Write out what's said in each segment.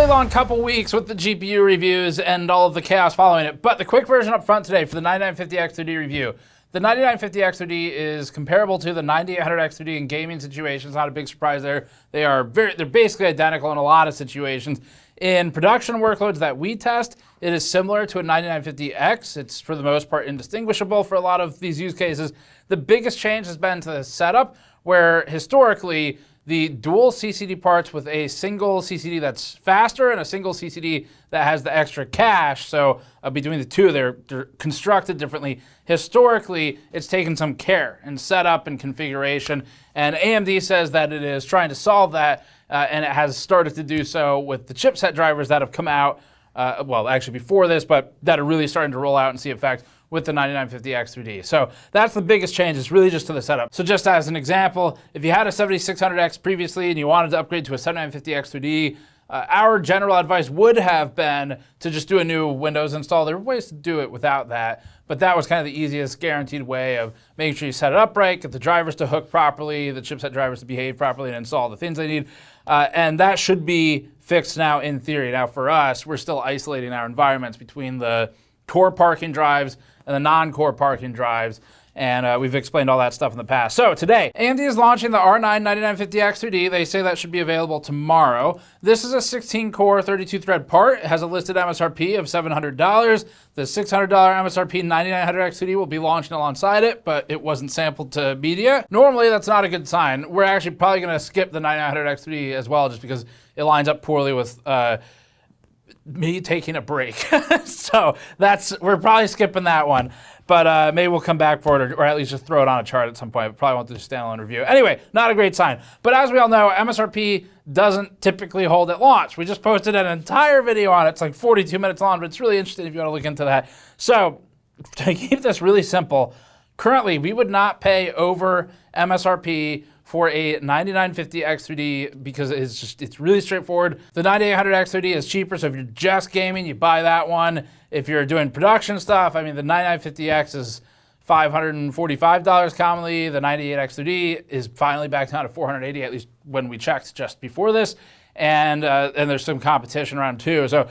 really long couple weeks with the GPU reviews and all of the chaos following it, but the quick version up front today for the 9950X2D review. The 9950X2D is comparable to the 9800X2D in gaming situations. Not a big surprise there. They're basically identical in a lot of situations. In production workloads that we test, it is similar to a 9950X. It's for the most part indistinguishable for a lot of these use cases. The biggest change has been to the setup, where historically the dual CCD parts with a single CCD that's faster and a single CCD that has the extra cache. So between the two, they're constructed differently. Historically, it's taken some care in setup and configuration, and AMD says that it is trying to solve that, and it has started to do so with the chipset drivers that have come out, well, actually before this, but that are really starting to roll out and see effect with the 9950X3D. So that's the biggest change, is really just to the setup. So just as an example, if you had a 7600X previously and you wanted to upgrade to a 7950X3D, our general advice would have been to just do a new Windows install. There are ways to do it without that, but that was kind of the easiest guaranteed way of making sure you set it up right, get the drivers to hook properly, the chipset drivers to behave properly, and install the things they need. And that should be fixed now in theory. Now for us, we're still isolating our environments between the core parking drives and the non-core parking drives, and we've explained all that stuff in the past. So today, AMD is launching the R9 9950X3D. They say that should be available tomorrow. This is a 16-core, 32-thread part. It has a listed MSRP of $700. The $600 MSRP 9900X3D will be launching alongside it, but it wasn't sampled to media. Normally, that's not a good sign. We're actually probably going to skip the 9900X3D as well, just because it lines up poorly with me taking a break. So we're probably skipping that one, but maybe we'll come back for it, or at least just throw it on a chart at some point. Probably won't do a standalone review. Anyway, not a great sign. But as we all know, MSRP doesn't typically hold at launch. We just posted an entire video on it. It's like 42 minutes long, but it's really interesting if you want to look into that. So to keep this really simple, currently we would not pay over MSRP for a 9950X3D because it's really straightforward. The 9800X3D is cheaper, so if you're just gaming, you buy that one. If you're doing production stuff, I mean, the 9950X is $545 commonly. The 98X3D is finally back down to $480, at least when we checked just before this. And there's some competition around too. So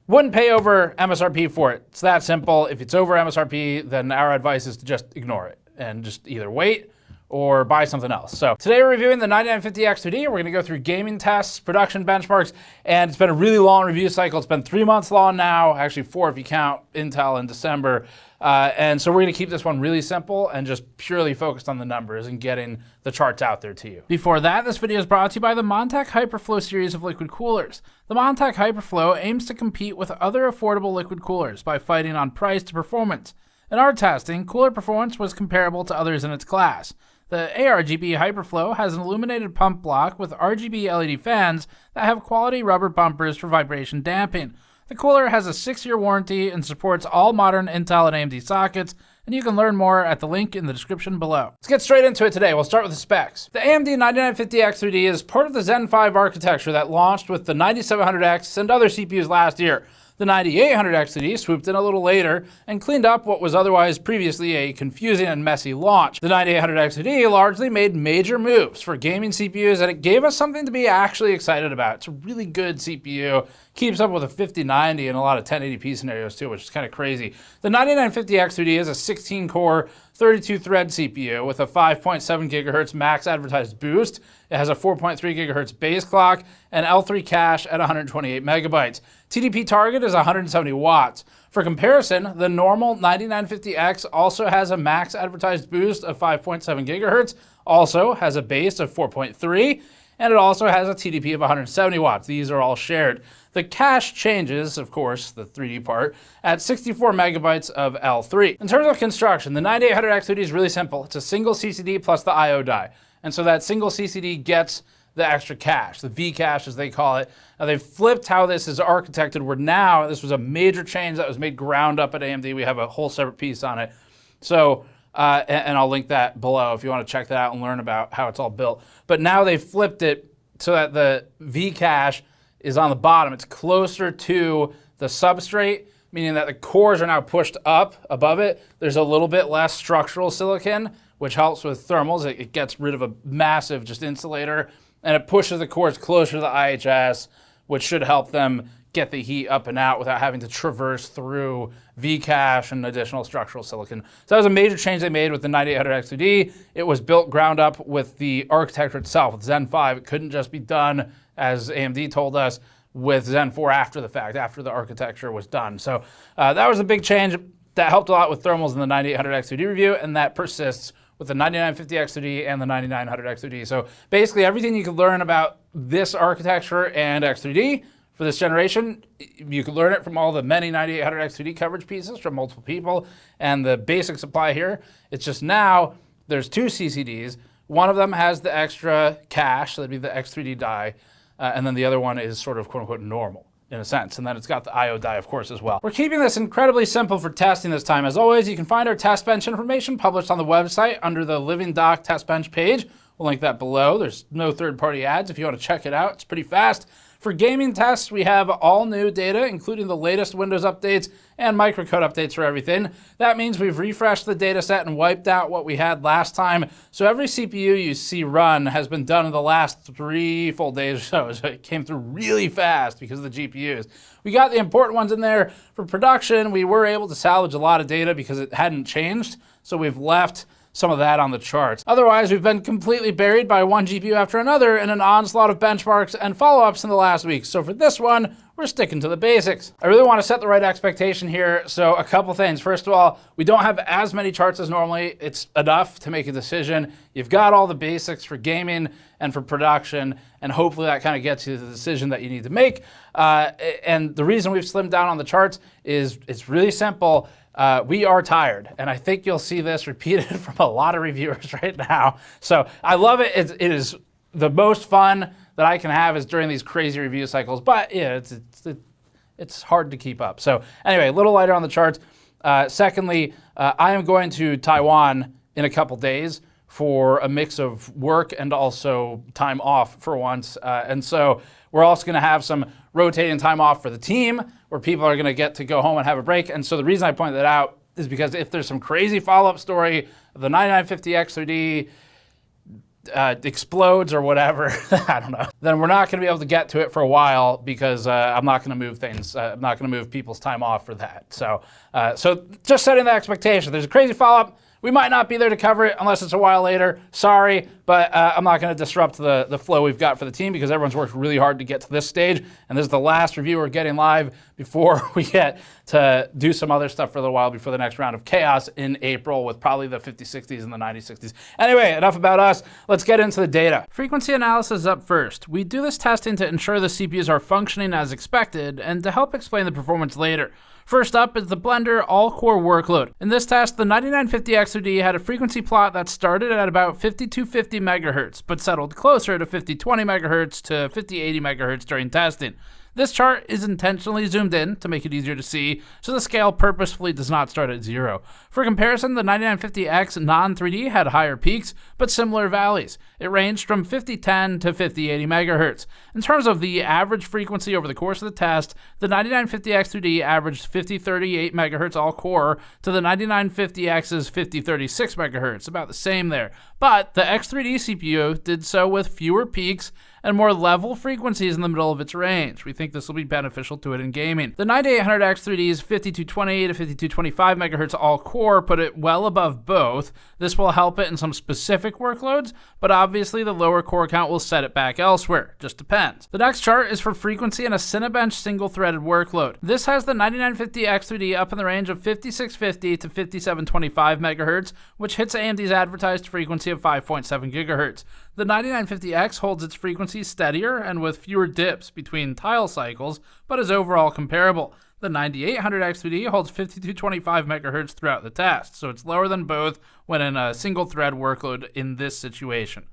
wouldn't pay over MSRP for it. It's that simple. If it's over MSRP, then our advice is to just ignore it and just either wait or buy something else. So today we're reviewing the 9950X2D. We're gonna go through gaming tests, production benchmarks, and it's been a really long review cycle. It's been 3 months long now, actually 4 if you count Intel in December. And so we're gonna keep this one really simple and just purely focused on the numbers and getting the charts out there to you. Before that, this video is brought to you by the Montech Hyperflow series of liquid coolers. The Montech Hyperflow aims to compete with other affordable liquid coolers by fighting on price to performance. In our testing, cooler performance was comparable to others in its class. The ARGB Hyperflow has an illuminated pump block with RGB LED fans that have quality rubber bumpers for vibration damping. The cooler has a 6-year warranty and supports all modern Intel and AMD sockets, and you can learn more at the link in the description below. Let's get straight into it today. We'll start with the specs. The AMD 9950X3D is part of the Zen 5 architecture that launched with the 9700X and other CPUs last year. The 9800X3D swooped in a little later and cleaned up what was otherwise previously a confusing and messy launch. The 9800X3D largely made major moves for gaming CPUs, and it gave us something to be actually excited about. It's a really good CPU, keeps up with a 5090 and a lot of 1080p scenarios too, which is kind of crazy. The 9950X3D is a 16-core, 32-thread CPU with a 5.7 gigahertz max advertised boost. It has a 4.3 gigahertz base clock and L3 cache at 128 megabytes. TDP target is 170 watts. For comparison, the normal 9950X also has a max advertised boost of 5.7 gigahertz, also has a base of 4.3, and it also has a TDP of 170 watts. These are all shared. The cache changes, of course, the 3D part, at 64 megabytes of L3. In terms of construction, the 9800X3D is really simple. It's a single CCD plus the I/O die. And so that single CCD gets the extra cache, the V cache as they call it. Now they've flipped how this is architected, where now this was a major change that was made ground up at AMD. We have a whole separate piece on it. So, and I'll link that below if you want to check that out and learn about how it's all built. But now they've flipped it so that the V cache is on the bottom. It's closer to the substrate, meaning that the cores are now pushed up above it. There's a little bit less structural silicon, which helps with thermals. It gets rid of a massive just insulator, and it pushes the cores closer to the IHS, which should help them get the heat up and out without having to traverse through V-cache and additional structural silicon. So that was a major change they made with the 9800X2D. It was built ground up with the architecture itself. With Zen 5, it couldn't just be done, as AMD told us, with Zen 4 after the fact, after the architecture was done. So that was a big change. That helped a lot with thermals in the 9800X2D review, and that persists with the 9950X2D and the 9900X2D. So basically everything you can learn about this architecture and X3D for this generation, you can learn it from all the many 9800X2D coverage pieces from multiple people, and the basic supply here. It's just now there's two CCDs. One of them has the extra cache, so that'd be the X3D die, and then the other one is sort of quote-unquote normal in a sense, and then it's got the IO die, of course, as well. We're keeping this incredibly simple for testing this time. As always, you can find our test bench information published on the website under the Living Doc test bench page. We'll link that below. There's no third-party ads if you want to check it out. It's pretty fast. For gaming tests, we have all new data, including the latest Windows updates and microcode updates for everything. That means we've refreshed the data set and wiped out what we had last time. So every CPU you see run has been done in the last 3 full days or so. So it came through really fast because of the GPUs. We got the important ones in there. For production, we were able to salvage a lot of data because it hadn't changed. So we've left some of that on the charts. Otherwise, we've been completely buried by one GPU after another in an onslaught of benchmarks and follow-ups in the last week. So for this one, we're sticking to the basics. I really want to set the right expectation here. So a couple things. First of all, we don't have as many charts as normally. It's enough to make a decision. You've got all the basics for gaming and for production, and hopefully that kind of gets you to the decision that you need to make. And the reason we've slimmed down on the charts is it's really simple. We are tired, and I think you'll see this repeated from a lot of reviewers right now. So I love it. It is the most fun that I can have is during these crazy review cycles, but yeah, it's hard to keep up. So anyway, a little lighter on the charts. Secondly, I am going to Taiwan in a couple days for a mix of work and also time off for once. And so we're also going to have some rotating time off for the team where people are going to get to go home and have a break. And so the reason I point that out is because if there's some crazy follow-up story of the 9950X3D explodes or whatever, I don't know, then we're not going to be able to get to it for a while because I'm not going to move things. I'm not going to move people's time off for that. So just setting the expectation. There's a crazy follow-up. We might not be there to cover it unless it's a while later. Sorry, but I'm not going to disrupt the flow we've got for the team because everyone's worked really hard to get to this stage. And this is the last review we're getting live before we get to do some other stuff for a little while before the next round of chaos in April with probably the 5060s and the 9060s. Anyway, enough about us. Let's get into the data. Frequency analysis is up first. We do this testing to ensure the CPUs are functioning as expected and to help explain the performance later. First up is the Blender all-core workload. In this test, the 9950X2D had a frequency plot that started at about 5250 MHz, but settled closer to 5020 MHz to 5080 MHz during testing. This chart is intentionally zoomed in to make it easier to see, so the scale purposefully does not start at 0. For comparison, the 9950X non-3D had higher peaks, but similar valleys. It ranged from 5010 to 5080 MHz. In terms of the average frequency over the course of the test, the 9950X2D averaged 5038 MHz all-core to the 9950X's 5036 MHz, about the same there. But the X3D CPU did so with fewer peaks and more level frequencies in the middle of its range. We think this will be beneficial to it in gaming. The 9800X3D's 5220 to 5225 MHz all-core put it well above both. This will help it in some specific workloads, but obviously the lower core count will set it back elsewhere. Just depends. The next chart is for frequency in a Cinebench single-threaded workload. This has the 9950X3D up in the range of 5650 to 5725 MHz, which hits AMD's advertised frequency of 5.7 GHz. The 9950X holds its frequency steadier and with fewer dips between tile cycles, but is overall comparable. The 9800X3D holds 5225 MHz throughout the test, so it's lower than both when in a single-thread workload in this situation.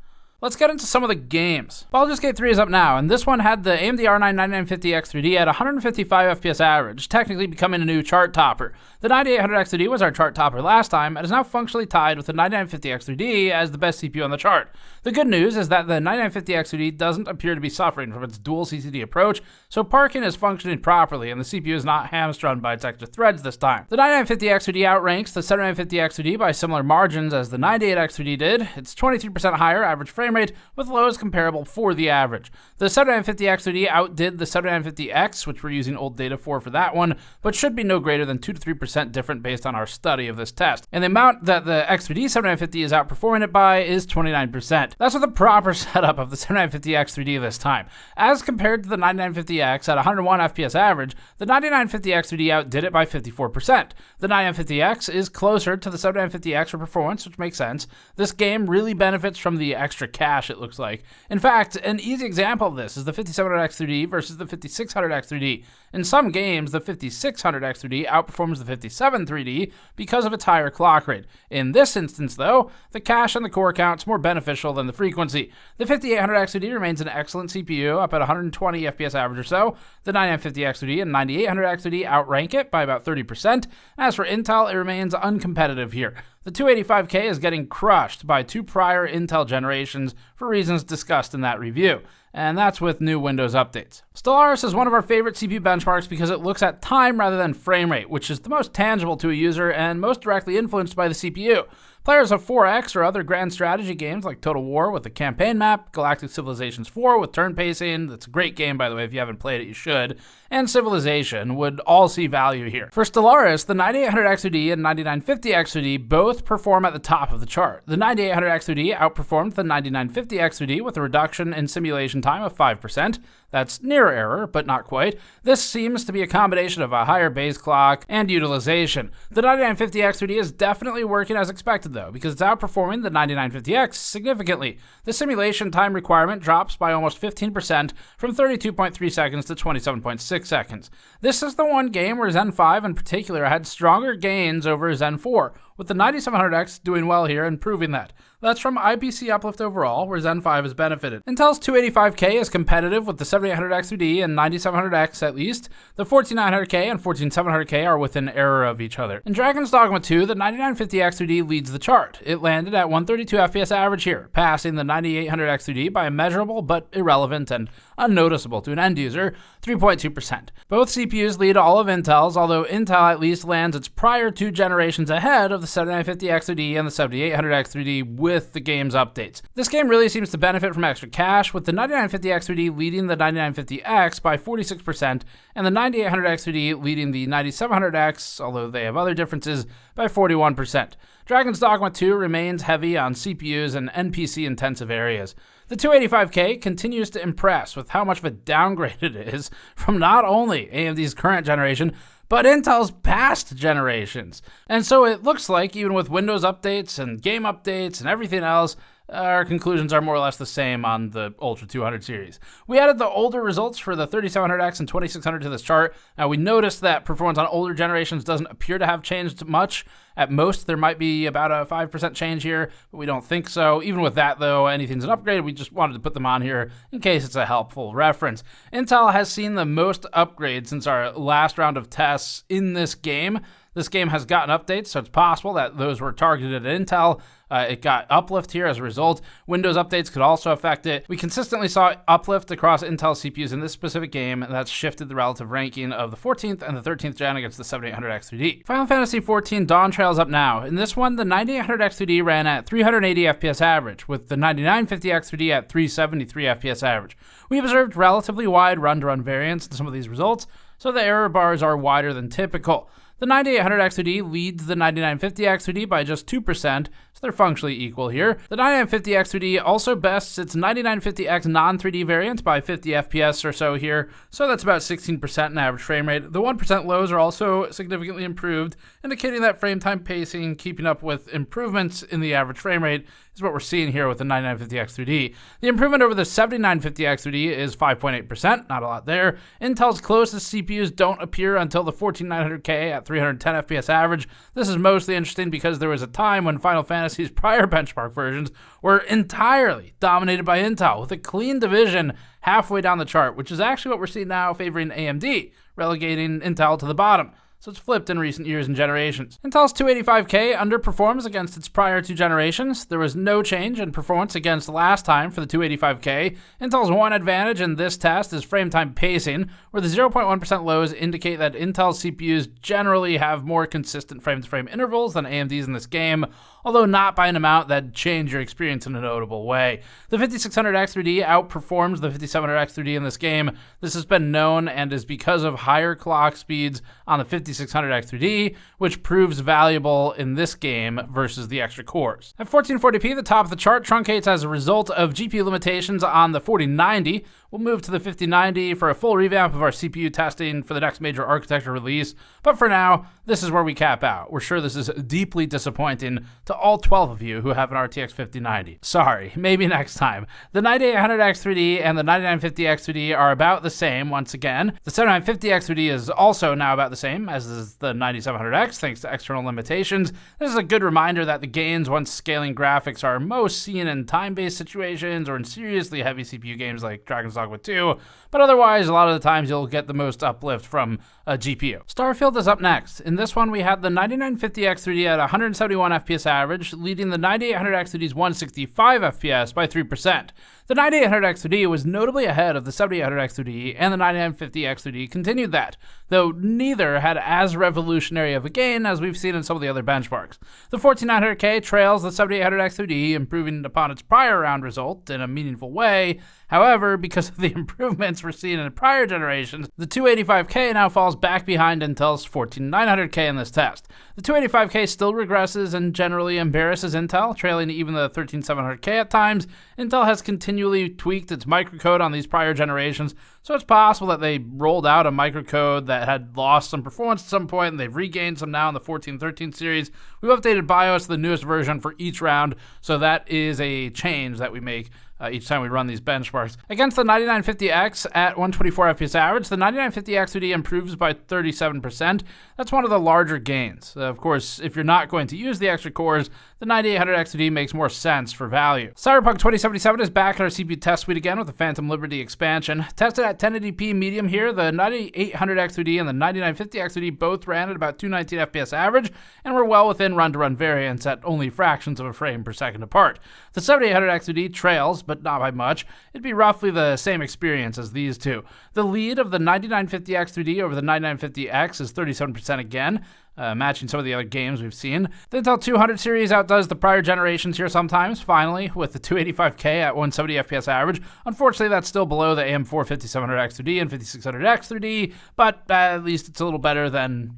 Let's get into some of the games. Baldur's Gate 3 is up now, and this one had the AMD R9 9950X3D at 155 FPS average, technically becoming a new chart topper. The 9800X3D was our chart topper last time, and is now functionally tied with the 9950X3D as the best CPU on the chart. The good news is that the 9950X3D doesn't appear to be suffering from its dual CCD approach, so parking is functioning properly, and the CPU is not hamstrung by its extra threads this time. The 9950X3D outranks the 7950X3D by similar margins as the 98X3D did. It's 23% higher average frame frame rate, with lows comparable for the average. The 7950X3D outdid the 7950X, which we're using old data for that one, but should be no greater than 2 to 3% different based on our study of this test. And the amount that the X3D 7950 is outperforming it by is 29%. That's with the proper setup of the 7950X3D this time. As compared to the 9950X at 101 FPS average, the 9950X3D outdid it by 54%. The 9950X is closer to the 7950X for performance, which makes sense. This game really benefits from the extra cache, it looks like. In fact, an easy example of this is the 5700X3D versus the 5600X3D. In some games, the 5600X3D outperforms the 573D because of its higher clock rate. In this instance, though, the cache and the core count's more beneficial than the frequency. The 5800X3D remains an excellent CPU, up at 120 FPS average or so. The 9950X3D and 9800X3D outrank it by about 30%. As for Intel, it remains uncompetitive here. The 285K is getting crushed by two prior Intel generations for reasons discussed in that review, and that's with new Windows updates. Stellaris is one of our favorite CPU benchmarks because it looks at time rather than frame rate, which is the most tangible to a user and most directly influenced by the CPU. Players of 4X or other grand strategy games like Total War with the campaign map, Galactic Civilizations 4 with turn pacing, that's a great game by the way, if you haven't played it you should, and Civilization would all see value here. For Stellaris, the 9800X3D and 9950X3D both perform at the top of the chart. The 9800X3D outperformed the 9950X3D with a reduction in simulation time of 5%. That's near error, but not quite. This seems to be a combination of a higher base clock and utilization. The 9950X3D is definitely working as expected though, because it's outperforming the 9950X significantly. The simulation time requirement drops by almost 15% from 32.3 seconds to 27.6 seconds. This is the one game where Zen 5 in particular had stronger gains over Zen 4, with the 9700X doing well here and proving that. That's from IPC uplift overall, where Zen 5 has benefited. Intel's 285K is competitive with the 7800X3D and 9700X at least. The 14900K and 14700K are within error of each other. In Dragon's Dogma 2, the 9950X3D leads the chart. It landed at 132 FPS average here, passing the 9800X3D by a measurable but irrelevant and unnoticeable to an end user, 3.2%. Both CPUs lead all of Intel's, although Intel at least lands its prior two generations ahead of the 7950X3D and the 7800X3D with the game's updates. This game really seems to benefit from extra cache, with the 9950X3D leading the 9950X by 46% and the 9800X3D leading the 9700X, although they have other differences, by 41%. Dragon's Dogma 2 remains heavy on CPUs and NPC-intensive areas. The 285K continues to impress with how much of a downgrade it is from not only AMD's current generation, but Intel's past generations. And so it looks like even with Windows updates and game updates and everything else, our conclusions are more or less the same on the Ultra 200 series. We added the older results for the 3700X and 2600 to this chart. Now we noticed that performance on older generations doesn't appear to have changed much. At most, there might be about a 5% change here, but we don't think so. Even with that, though, anything's an upgrade. We just wanted to put them on here in case it's a helpful reference. Intel has seen the most upgrades since our last round of tests in this game. This game has gotten updates, so it's possible that those were targeted at Intel. It got uplift here as a result. Windows updates could also affect it. We consistently saw uplift across Intel CPUs in this specific game, and that's shifted the relative ranking of the 14th and the 13th gen against the 7800X3D. Final Fantasy XIV Dawntrail is up now. In this one, the 9800X3D ran at 380 FPS average, with the 9950X3D at 373 FPS average. We observed relatively wide run-to-run variance in some of these results, so the error bars are wider than typical. The 9800X3D leads the 9950X3D by just 2%, so they're functionally equal here. The 9950X3D also bests its 9950X non-3D variant by 50 FPS or so here, so that's about 16% in average frame rate. The 1% lows are also significantly improved, indicating that frame time pacing keeping up with improvements in the average frame rate is what we're seeing here with the 9950X3D. The improvement over the 7950X3D is 5.8%, not a lot there. Intel's closest CPUs don't appear until the 14900K at 310 FPS average. This is mostly interesting because there was a time when Final Fantasy's prior benchmark versions were entirely dominated by Intel, with a clean division halfway down the chart, which is actually what we're seeing now favoring AMD, relegating Intel to the bottom. So it's flipped in recent years and generations. Intel's 285K underperforms against its prior two generations. There was no change in performance against last time for the 285K. Intel's one advantage in this test is frame time pacing, where the 0.1% lows indicate that Intel CPUs generally have more consistent frame-to-frame intervals than AMD's in this game. although not by an amount that'd change your experience in a notable way. The 5600X3D outperforms the 5700X3D in this game. This has been known and is because of higher clock speeds on the 5600X3D, which proves valuable in this game versus the extra cores. At 1440p, the top of the chart truncates as a result of GPU limitations on the 4090. We'll move to the 5090 for a full revamp of our CPU testing for the next major architecture release, but for now, this is where we cap out. We're sure this is deeply disappointing to all 12 of you who have an RTX 5090. Sorry, maybe next time. The 9800X3D and the 9950X3D are about the same once again. The 7950X3D is also now about the same as is the 9700X thanks to external limitations. This is a good reminder that the gains once scaling graphics are most seen in time-based situations or in seriously heavy CPU games like Dragon's Dogma 2, but otherwise a lot of the times you'll get the most uplift from a GPU. Starfield is up next. In this one we had the 9950X3D at 171 FPS average, leading the 9800X3D's 165 FPS by 3%. The 9800X3D was notably ahead of the 7800X3D, and the 9950X3D continued that, though neither had as revolutionary of a gain as we've seen in some of the other benchmarks. The 14900K trails the 7800X3D, improving upon its prior round result in a meaningful way. However, because of the improvements we're seeing in prior generations, the 285K now falls back behind Intel's 14900K in this test. The 285K still regresses and generally embarrasses Intel, trailing even the 13700K at times. Intel has continually tweaked its microcode on these prior generations, so it's possible that they rolled out a microcode that had lost some performance at some point, and they've regained some now in the 1413 series. We've updated BIOS to the newest version for each round, so that is a change that we make each time we run these benchmarks. Against the 9950X at 124 FPS average, the 9950X3D improves by 37%. That's one of the larger gains. Of course, if you're not going to use the extra cores, the 9800X3D makes more sense for value. Cyberpunk 2077 is back in our CPU test suite again with the Phantom Liberty expansion. Tested at 1080p medium here, the 9800X3D and the 9950X3D both ran at about 219 FPS average, and were well within run-to-run variance at only fractions of a frame per second apart. The 7800X3D trails, but not by much. It'd be roughly the same experience as these two. The lead of the 9950X3D over the 9950X is 37% again, matching some of the other games we've seen. The Intel 200 series outdoes the prior generations here sometimes, finally, with the 285K at 170 FPS average. Unfortunately, that's still below the AM4 5700X3D and 5600X3D, but at least it's a little better than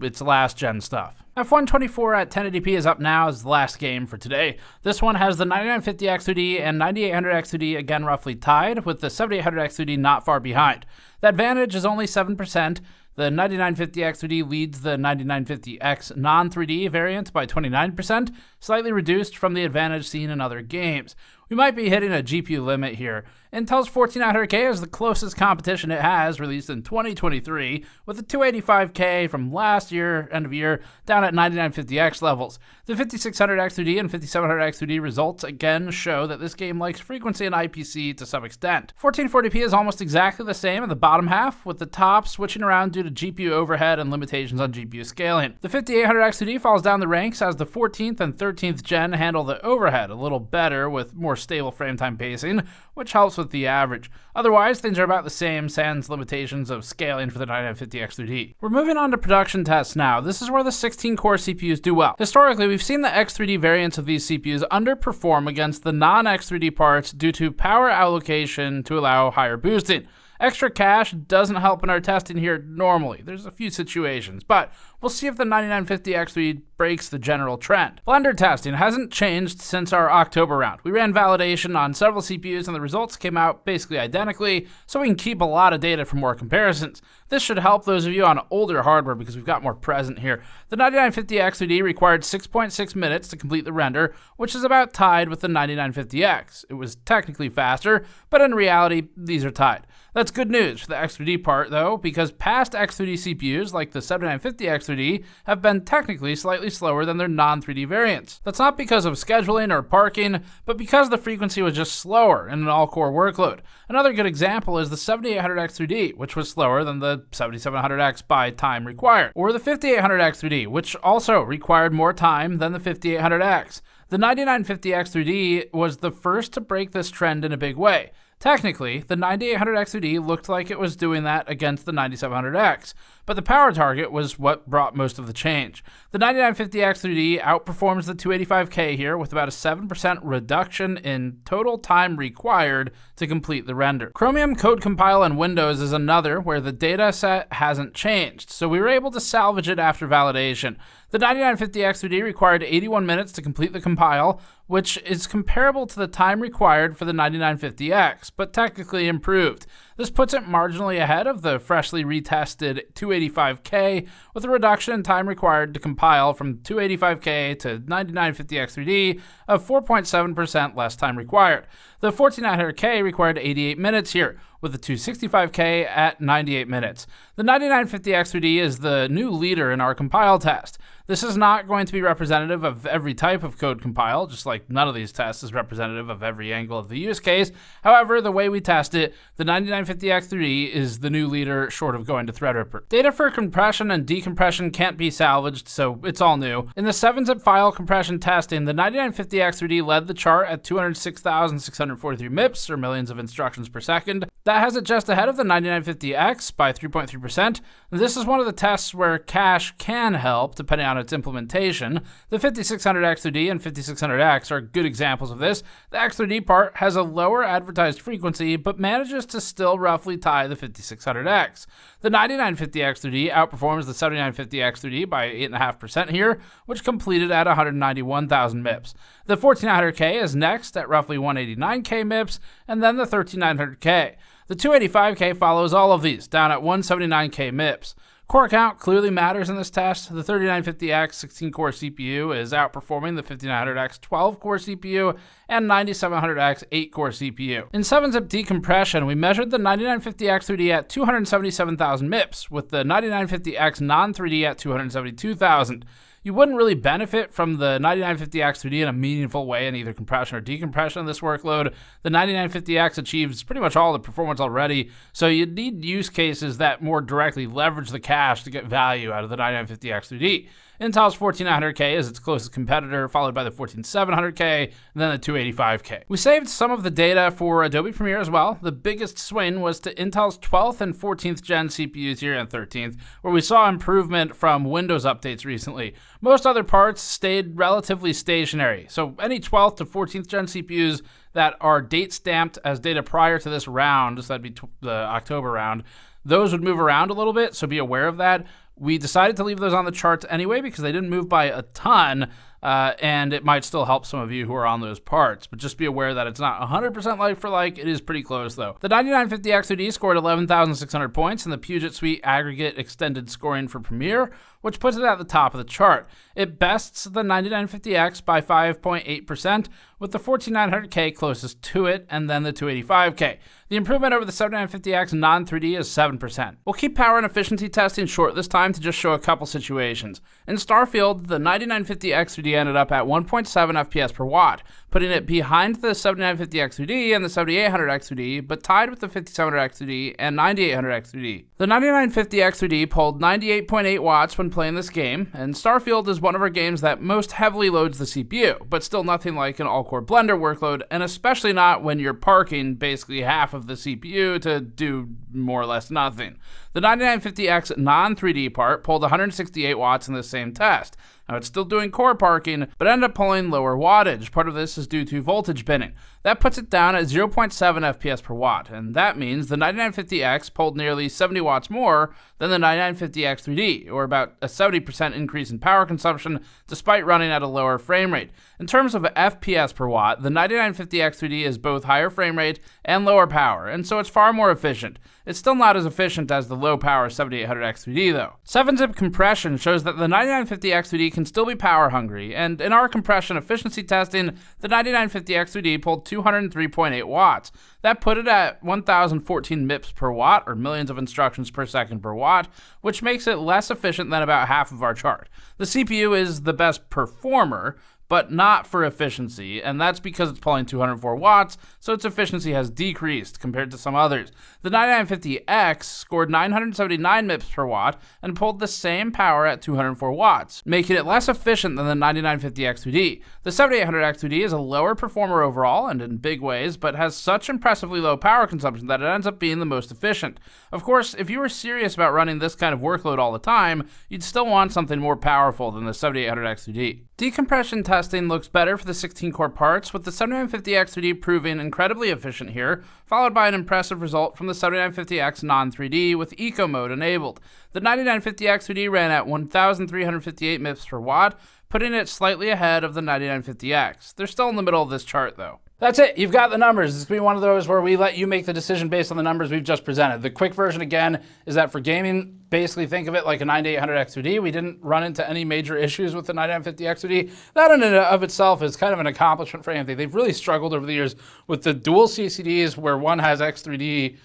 its last gen stuff. F124 at 1080p is up now as the last game for today. This one has the 9950X3D and 9800X3D again roughly tied, with the 7800X3D not far behind. The advantage is only 7%. The 9950X3D leads the 9950X non-3D variant by 29%, slightly reduced from the advantage seen in other games. We might be hitting a GPU limit here. Intel's 14900K is the closest competition it has, released in 2023, with the 285K from last year, end of year, down at 9950X levels. The 5600X3D and 5700X3D results again show that this game likes frequency and IPC to some extent. 1440p is almost exactly the same in the bottom half, with the top switching around due to GPU overhead and limitations on GPU scaling. The 5800X3D falls down the ranks as the 14th and 13th gen handle the overhead a little better with more stable frame time pacing, which helps with the average. Otherwise, things are about the same sans limitations of scaling for the 9950X3D. We're moving on to production tests now. This is where the 16-core CPUs do well. Historically, we've seen the X3D variants of these CPUs underperform against the non-X3D parts due to power allocation to allow higher boosting. Extra cache doesn't help in our testing here normally. There's a few situations, but we'll see if the 9950X3D breaks the general trend. Blender testing hasn't changed since our October round. We ran validation on several CPUs and the results came out basically identically, so we can keep a lot of data for more comparisons. This should help those of you on older hardware because we've got more present here. The 9950X3D required 6.6 minutes to complete the render, which is about tied with the 9950X. It was technically faster, but in reality, these are tied. That's good news for the X3D part, though, because past X3D CPUs, like the 7950X3D, have been technically slightly slower than their non-3D variants. That's not because of scheduling or parking, but because the frequency was just slower in an all-core workload. Another good example is the 7800X3D, which was slower than the 7700X by time required, or the 5800X3D, which also required more time than the 5800X. The 9950X3D was the first to break this trend in a big way. Technically, the 9800X2D looked like it was doing that against the 9700X, but the power target was what brought most of the change. The 9950X3D outperforms the 285K here with about a 7% reduction in total time required to complete the render. Chromium Code Compile on Windows is another where the data set hasn't changed, so we were able to salvage it after validation. The 9950X3D required 81 minutes to complete the compile, which is comparable to the time required for the 9950X, but technically improved. This puts it marginally ahead of the freshly retested 285K, with a reduction in time required to compile from 285K to 9950X3D of 4.7% less time required. The 14900K required 88 minutes here, with the 265K at 98 minutes. The 9950X3D is the new leader in our compile test. This is not going to be representative of every type of code compile, just like none of these tests is representative of every angle of the use case. However, the way we test it, the 9950X3D is the new leader short of going to Threadripper. Data for compression and decompression can't be salvaged, so it's all new. In the 7-zip file compression testing, the 9950X3D led the chart at 206,643 MIPS, or millions of instructions per second. That has it just ahead of the 9950X by 3.3%. This is one of the tests where cache can help, depending on its implementation. The 5600X3D and 5600X are good examples of this. The X3D part has a lower advertised frequency, but manages to still roughly tie the 5600X. The 9950X3D outperforms the 7950X3D by 8.5% here, which completed at 191,000 MIPS. The 14900K is next at roughly 189K MIPS, and then the 13900K. The 285K follows all of these, down at 179K MIPS. Core count clearly matters in this test. The 3950X 16-core CPU is outperforming the 5900X 12-core CPU and 9700X 8-core CPU. In 7-zip decompression, we measured the 9950X3D at 277,000 MIPS, with the 9950X non-3D at 272,000. You wouldn't really benefit from the 9950X3D in a meaningful way in either compression or decompression of this workload. The 9950X achieves pretty much all the performance already, so you need use cases that more directly leverage the cache to get value out of the 9950X3D. Intel's 14900K is its closest competitor, followed by the 14700K, and then the 285K. We saved some of the data for Adobe Premiere as well. The biggest swing was to Intel's 12th and 14th gen CPUs here and 13th, where we saw improvement from Windows updates recently. Most other parts stayed relatively stationary, so any 12th to 14th gen CPUs that are date stamped as data prior to this round, so that'd be the October round, those would move around a little bit, so be aware of that. We decided to leave those on the charts anyway because they didn't move by a ton, and it might still help some of you who are on those parts. But just be aware that it's not 100% like for like. It is pretty close, though. The 9950X3D scored 11,600 points in the Puget Suite aggregate extended scoring for Premiere, which puts it at the top of the chart. It bests the 9950X by 5.8%, with the 14900K closest to it, and then the 285K. The improvement over the 7950X non-3D is 7%. We'll keep power and efficiency testing short this time to just show a couple situations. In Starfield, the 9950X3D ended up at 1.7 FPS per watt, putting it behind the 7950X3D and the 7800X3D, but tied with the 5700X3D and 9800X3D. The 9950X3D pulled 98.8 watts when playing this game, and Starfield is one of our games that most heavily loads the CPU, but still nothing like an all-core Blender workload, and especially not when you're parking basically half of the CPU to do more or less nothing. The 9950X non-3D part pulled 168 watts in the same test. Now, it's still doing core parking, but ended up pulling lower wattage. Part of this is due to voltage binning. That puts it down at 0.7 FPS per watt, and that means the 9950X pulled nearly 70 watts more than the 9950X3D, or about a 70% increase in power consumption despite running at a lower frame rate. In terms of FPS per watt, the 9950X3D is both higher frame rate and lower power, and so it's far more efficient. It's still not as efficient as the low-power 7800X3D, though. 7-zip compression shows that the 9950X3D can still be power-hungry, and in our compression efficiency testing, the 9950X3D pulled 203.8 watts. That put it at 1,014 MIPS per watt, or millions of instructions per second per watt, which makes it less efficient than about half of our chart. The CPU is the best performer, but not for efficiency, and that's because it's pulling 204 watts, so its efficiency has decreased compared to some others. The 9950X scored 979 MIPS per watt and pulled the same power at 204 watts, making it less efficient than the 9950X2D. The 7800X2D is a lower performer overall and in big ways, but has such impressively low power consumption that it ends up being the most efficient. Of course, if you were serious about running this kind of workload all the time, you'd still want something more powerful than the 7800X2D. Decompression testing looks better for the 16-core parts, with the 7950X2D proving incredibly efficient here, followed by an impressive result from the 7950X non-3D with Eco mode enabled. The 9950X2D ran at 1,358 MIPS per watt, putting it slightly ahead of the 9950X. They're still in the middle of this chart though. That's it. You've got the numbers. It's going to be one of those where we let you make the decision based on the numbers we've just presented. The quick version, again, is that for gaming, basically think of it like a 9800X2D. We didn't run into any major issues with the 9950X2D. That in and of itself is kind of an accomplishment for AMD. They've really struggled over the years with the dual CCDs where one has X3D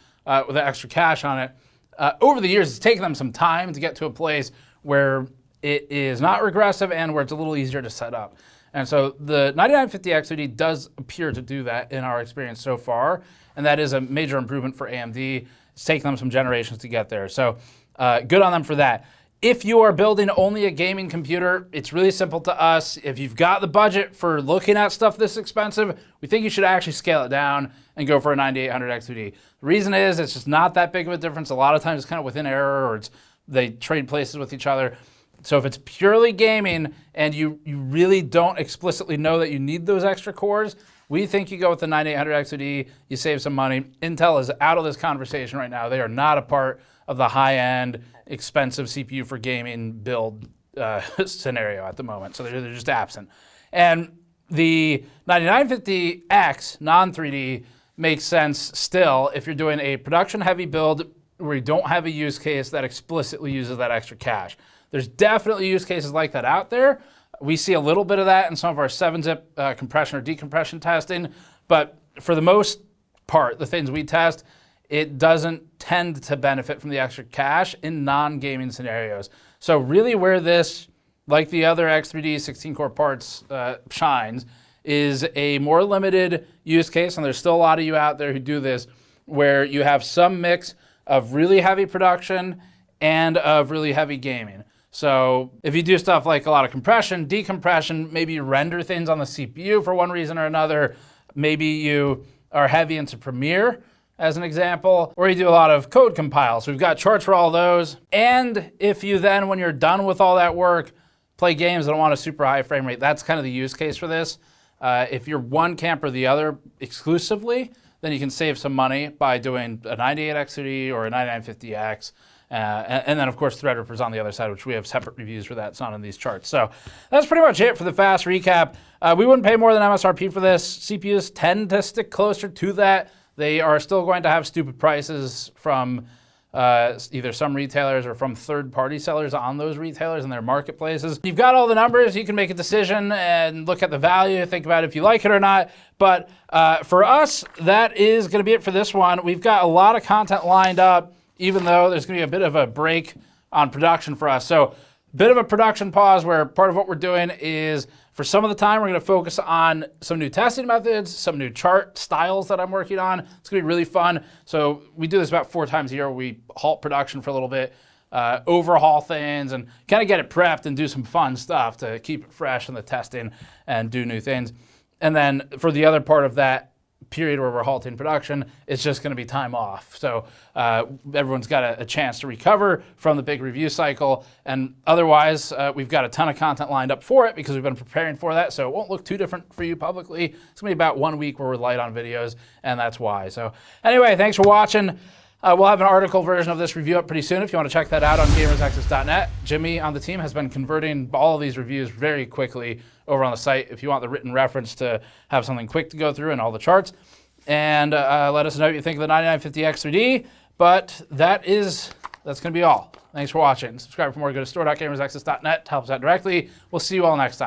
with extra cache on it. Over the years, it's taken them some time to get to a place where it is not regressive and where it's a little easier to set up. And so the 9950X2D does appear to do that in our experience so far, and that is a major improvement for AMD. It's taken them some generations to get there, so good on them for that. If you are building only a gaming computer, it's really simple to us. If you've got the budget for looking at stuff this expensive, we think you should actually scale it down and go for a 9800X2D. The reason is it's just not that big of a difference. A lot of times it's kind of within error, or they trade places with each other. So if it's purely gaming and you really don't explicitly know that you need those extra cores, we think you go with the 9800X2D, you save some money. Intel is out of this conversation right now. They are not a part of the high-end, expensive CPU for gaming build scenario at the moment. So they're just absent. And the 9950X non-3D makes sense still if you're doing a production-heavy build where you don't have a use case that explicitly uses that extra cache. There's definitely use cases like that out there. We see a little bit of that in some of our 7-zip compression or decompression testing, but for the most part, the things we test, it doesn't tend to benefit from the extra cache in non-gaming scenarios. So really where this, like the other X3D 16-core parts, shines is a more limited use case, and there's still a lot of you out there who do this, where you have some mix of really heavy production and of really heavy gaming. So if you do stuff like a lot of compression, decompression, maybe you render things on the CPU for one reason or another, maybe you are heavy into Premiere as an example, or you do a lot of code compile. So we've got charts for all those. And if you then, when you're done with all that work, play games that don't want a super high frame rate, that's kind of the use case for this. If you're one camp or the other exclusively, then you can save some money by doing a 98X2D or a 9950X. And then, of course, Threadripper's on the other side, which we have separate reviews for that. It's not in these charts. So that's pretty much it for the fast recap. We wouldn't pay more than MSRP for this. CPUs tend to stick closer to that. They are still going to have stupid prices from either some retailers or from third-party sellers on those retailers and their marketplaces. You've got all the numbers. You can make a decision and look at the value, think about if you like it or not. But for us, that is going to be it for this one. We've got a lot of content lined up, even though there's going to be a bit of a break on production for us. So a bit of a production pause where part of what we're doing is, for some of the time, we're going to focus on some new testing methods, some new chart styles that I'm working on. It's going to be really fun. So we do this about 4 times a year. We halt production for a little bit, overhaul things, and kind of get it prepped and do some fun stuff to keep it fresh in the testing and do new things. And then for the other part of that period where we're halting production, it's just going to be time off. So everyone's got a chance to recover from the big review cycle. And otherwise, we've got a ton of content lined up for it because we've been preparing for that. So it won't look too different for you publicly. It's going to be about 1 week where we're light on videos, and that's why. So anyway, thanks for watching. We'll have an article version of this review up pretty soon if you want to check that out on gamersnexus.net. Jimmy on the team has been converting all of these reviews very quickly over on the site if you want the written reference to have something quick to go through and all the charts. And let us know what you think of the 9950X3D. But that's going to be all. Thanks for watching. Subscribe for more. Go to store.gamersnexus.net to help us out directly. We'll see you all next time.